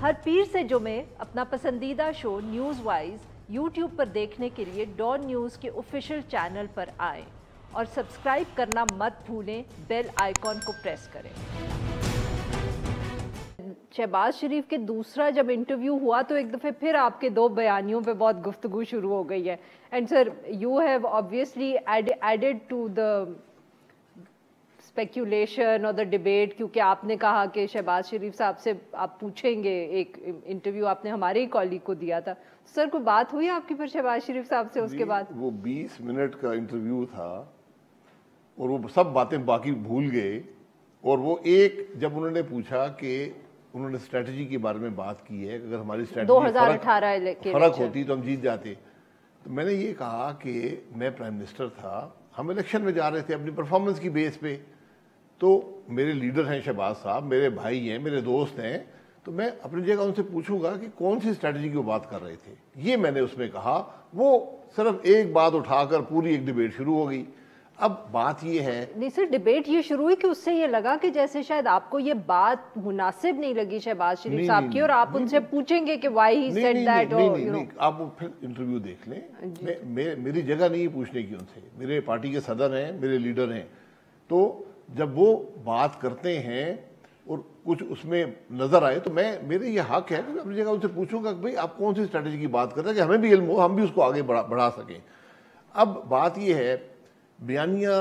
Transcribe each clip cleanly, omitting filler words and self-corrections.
हर पीर से जुमे अपना पसंदीदा शो न्यूज़ वाइज यूट्यूब पर देखने के लिए डॉन न्यूज़ के ऑफिशियल चैनल पर आएं और सब्सक्राइब करना मत भूलें, बेल आइकॉन को प्रेस करें। शहबाज शरीफ के दूसरा जब इंटरव्यू हुआ तो एक दफ़े फिर आपके दो बयानियों पे बहुत गुफ्तगू शुरू हो गई है। And sir, you have obviously added to the speculation और द डिबेट, क्योंकि आपने कहा कि शहबाज शरीफ साहब से आप पूछेंगे, एक इंटरव्यू आपने हमारे ही कॉलीग को दिया था। सर, कोई बात हुई आपकी फिर शहबाज शरीफ साहब से उसके बाद? वो 20 मिनट का इंटरव्यू था और वो सब बातें बाकी भूल गए। और वो एक जब उन्होंने पूछा कि उन्होंने स्ट्रेटजी के बारे में बात की है, अगर हमारी स्ट्रेटजी 2018 फर्क होती तो हम जीत जाते। तो मैंने ये कहा कि मैं प्राइम मिनिस्टर था, हम इलेक्शन में जा रहे थे अपनी परफॉर्मेंस की बेस पे, तो मेरे लीडर हैं शहबाज साहब, मेरे भाई हैं, मेरे दोस्त हैं, तो मैं अपनी जगह उनसे पूछूंगा कि कौन सी स्ट्रेटजी की वो बात कर रहे थे। ये मैंने उसमें कहा। वो सिर्फ एक बात उठाकर पूरी एक डिबेट शुरू हो गई। अब बात ये है, नहीं सर, डिबेट ये शुरू हुई कि उससे ये लगा कि जैसे शायद आपको ये बात मुनासिब नहीं लगी शहबाज शरीफ साहब की, और आप उनसे पूछेंगे कि व्हाई ही सेड दैट। नहीं, आप वो फिर इंटरव्यू देख लें। मेरी जगह नहीं है पूछने की उनसे, मेरे पार्टी के सदर हैं, मेरे लीडर हैं। तो जब वो बात करते हैं और कुछ उसमें नजर आए तो मेरे ये हक है कि अपनी जगह उनसे पूछूंगा कि भाई आप कौन सी स्ट्रेटजी की बात कर रहे हैं, कि हमें भी इल्म हो, हम भी उसको आगे बढ़ा सकें। अब बात ये है, बयानिया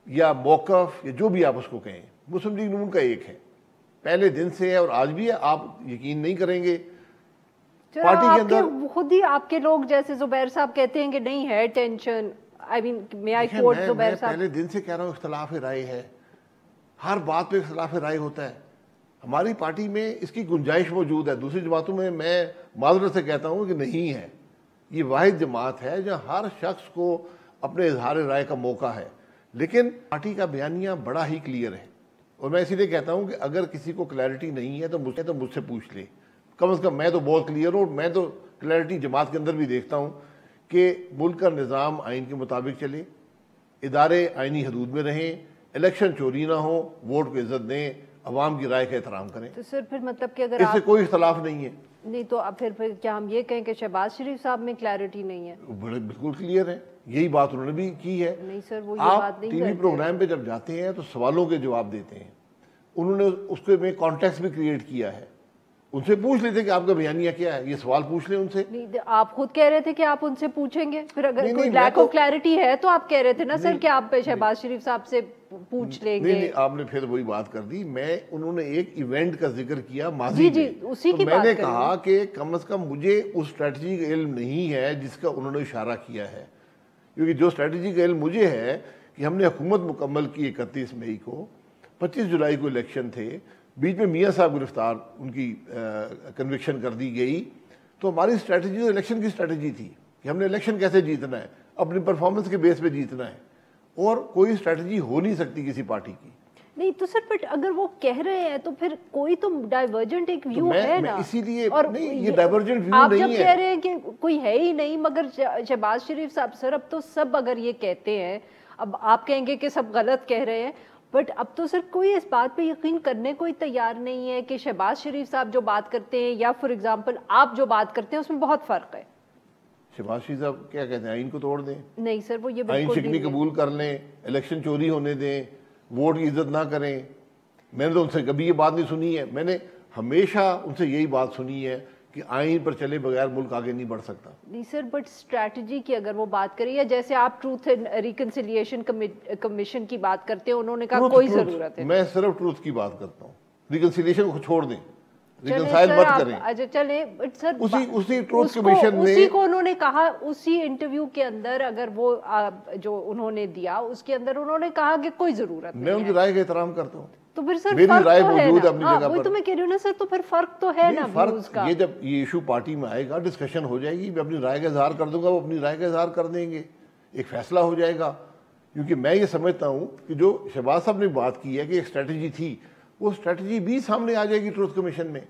या मौकफ या जो भी आप उसको कहें, मुस्लिम लीग नून का एक है, पहले दिन से है और आज भी है। आप यकीन नहीं करेंगे, पार्टी के अंदर खुद ही आपके लोग जैसे जुबैर साहब कहते हैं कि नहीं है tension. I mean, may I quote Zubair साहब? पहले दिन से कह रहा हूँ इख्तलाफ राय है, हर बात पे इख्तलाफ राय होता है। हमारी पार्टी में इसकी गुंजाइश मौजूद है, दूसरी जमातों में मैं माजरत से कहता हूँ कि नहीं है। ये वाहिद जमात है जहाँ हर शख्स को अपने इजहार राय का मौका है। लेकिन पार्टी का बयानिया बड़ा ही क्लियर है, और मैं इसीलिए कहता हूँ कि अगर किसी को क्लैरिटी नहीं है तो मुझसे पूछ ले। कम से कम मैं तो बहुत क्लियर हूँ, मैं तो क्लैरिटी जमात के अंदर भी देखता हूँ कि मुल्क का निज़ाम आइन के मुताबिक चले, इदारे आइनी हदूद में रहें, इलेक्शन चोरी ना हो, वोट को इज्जत दें, अवाम की राय का एहतराम करें। तो सर फिर मतलब कि अगर इससे कोई इख्तलाफ नहीं है। नहीं तो अब फिर क्या हम ये कहें कि शहबाज शरीफ साहब में क्लैरिटी नहीं है? बड़े बिल्कुल क्लियर है, यही बात उन्होंने भी की है। नहीं सर, वो ये आप बात नहीं टीवी प्रोग्राम पे जब जाते हैं तो सवालों के जवाब देते हैं, उन्होंने उसके में कॉन्टेक्स्ट भी क्रिएट किया है। उनसे पूछ लेते कि आपका बयानिया क्या है, ये सवाल पूछ लें उनसे। नहीं, आप खुद कह रहे थे कि आप उनसे पूछेंगे, फिर अगर कोई लैक ऑफ क्लैरिटी है तो आप कह रहे थे ना सर कि आप शहबाज शरीफ साहब से पूछ लेंगे। नहीं, आपने फिर वही बात कर दी। उन्होंने एक इवेंट का जिक्र किया माजी में, उसी की मैंने कहा कि कम से कम मुझे उस स्ट्रेटजी का इल्म नहीं है जिसका उन्होंने इशारा किया है, क्योंकि जो स्ट्रेटजी का इल्म मुझे है कि हमने हुकूमत मुकम्मल की 31 मई को, 25 जुलाई को इलेक्शन थे, बीच में मियाँ साहब गिरफ्तार, उनकी कन्विक्शन कर दी गई। तो हमारी स्ट्रेटजी तो इलेक्शन की स्ट्रेटजी थी कि हमने इलेक्शन कैसे जीतना है, अपनी परफॉर्मेंस के बेस पे जीतना है, और कोई स्ट्रेटजी हो नहीं सकती किसी पार्टी की। नहीं तो सर, बट अगर वो कह रहे हैं तो फिर कोई तो डाइवर्जेंट एक व्यू है ना, इसीलिए। और नहीं, ये डाइवर्जेंट व्यू आप नहीं जब है। कह रहे हैं कि कोई है ही नहीं, मगर शहबाज शरीफ साहब सर, अब तो सब अगर ये कहते हैं, अब आप कहेंगे कि सब गलत कह रहे हैं, बट अब तो सर कोई इस बात पे यकीन करने को ही तैयार नहीं है कि शहबाज शरीफ साहब जो बात करते हैं या फॉर एग्जांपल आप जो बात करते हैं उसमें बहुत फर्क है। शहबाज शरीफ साहब क्या कहते हैं, आइन को तोड़ दें? नहीं सर, वो ये आइन शिकनी कबूल कर लें, इलेक्शन चोरी होने दें, वोट की इज्जत ना करें। मैंने तो उनसे कभी ये बात नहीं सुनी है। मैंने हमेशा उनसे यही बात सुनी है कि आइन पर चले बगैर मुल्क आगे नहीं बढ़ सकता। नहीं सर, बट स्ट्रैटेजी की अगर वो बात करें, या जैसे आप ट्रूथ एंड रिकंसिलिएशन कमीशन की बात करते हैं, उन्होंने कहा कोई जरूरत है। मैं सिर्फ ट्रूथ की बात करता हूँ, रिकंसिलिएशन को छोड़ दें, रिकंसाइल मत करें। अच्छा चले, बट सर उसी ट्रूथ कमीशन ने, उसी को उन्होंने कहा, उसी इंटरव्यू के अंदर अगर वो जो उन्होंने दिया उसके अंदर उन्होंने कहा कि कोई जरूरत नहीं है। मैं उनकी राय का एहतराम करता हूँ, तो फिर सर मेरी राय तो मौजूद है अपनी जगह पर। तो मैं कह रही हूँ ना सर, तो फिर फर्क तो है ना व्यूज का। ये जब ये इशू पार्टी में आएगा, डिस्कशन हो जाएगी, मैं अपनी राय का इजहार कर दूंगा, वो अपनी राय का इजहार कर देंगे, एक फैसला हो जाएगा। क्योंकि मैं ये समझता हूँ कि जो शहबाज साहब ने बात की है कि एक स्ट्रेटजी थी, वो स्ट्रेटजी भी सामने आ जाएगी ट्रूथ कमीशन में।